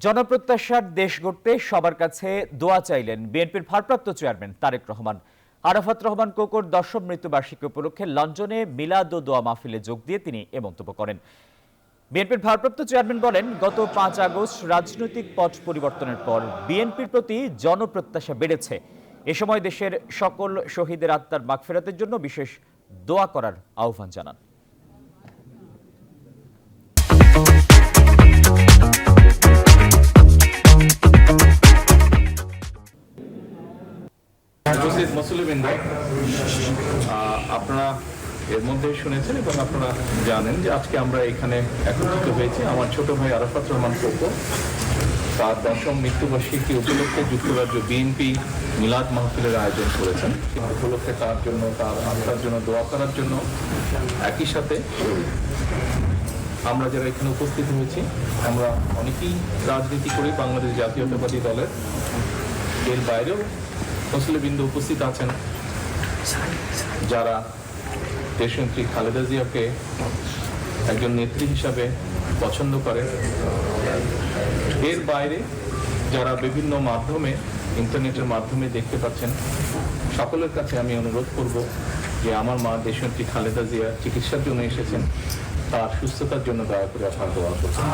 জনপ্রত্যাশার দেশ গড়তে সবার কাছে দোয়া চাইলেন বিএনপির ভারপ্রাপ্ত চেয়ারম্যান তারেক রহমান। আরাফাত রহমান কোকোর 10ম মৃত্যুবার্ষিকী উপলক্ষে লন্ডনে মিলাদ ও দোয়া মাহফিলে যোগ দিয়ে তিনি এ মন্তব্য করেন। বিএনপির ভারপ্রাপ্ত চেয়ারম্যান বলেন, গত 5 আগস্ট রাজনৈতিক পট পরিবর্তনের পর বিএনপির প্রতি জনপ্রত্যাশা বেড়েছে। এ সময় দেশের সকল শহীদের আত্মার মাগফিরাতের জন্য বিশেষ দোয়া করার আহ্বান জানান। আপনারা এর মধ্যে শুনেছেন এবং আপনারা জানেন যে আজকে আমরা এখানে একত্রিত হয়েছি আমার ছোট ভাই আরাফাত রহমান কোকো তার 10ম মৃত্যুবার্ষিকী উপলক্ষে যুক্তরাজ্য বিএনপি মিলাদ মাহফিলের আয়োজন করেছেন। উপলক্ষে তার জন্য, তার আত্মার জন্য দোয়া করার জন্য একই সাথে আমরা যারা এখানে উপস্থিত হয়েছি আমরা অনেকেই রাজনীতি করি বাংলাদেশ জাতীয়তাবাদী দলের, এর বাইরেও মুসলিমবৃন্দ উপস্থিত আছেন যারা দেশনেত্রী খালেদা জিয়াকে একজন নেত্রী হিসাবে পছন্দ করে, এর বাইরে যারা বিভিন্ন মাধ্যমে ইন্টারনেটের মাধ্যমে দেখতে পাচ্ছেন, সকলের কাছে আমি অনুরোধ করব যে আমার মা দেশনেত্রী খালেদা জিয়া চিকিৎসার জন্য এসেছেন, তার সুস্থতার জন্য দয়া করে আপনারা দোয়া করছেন।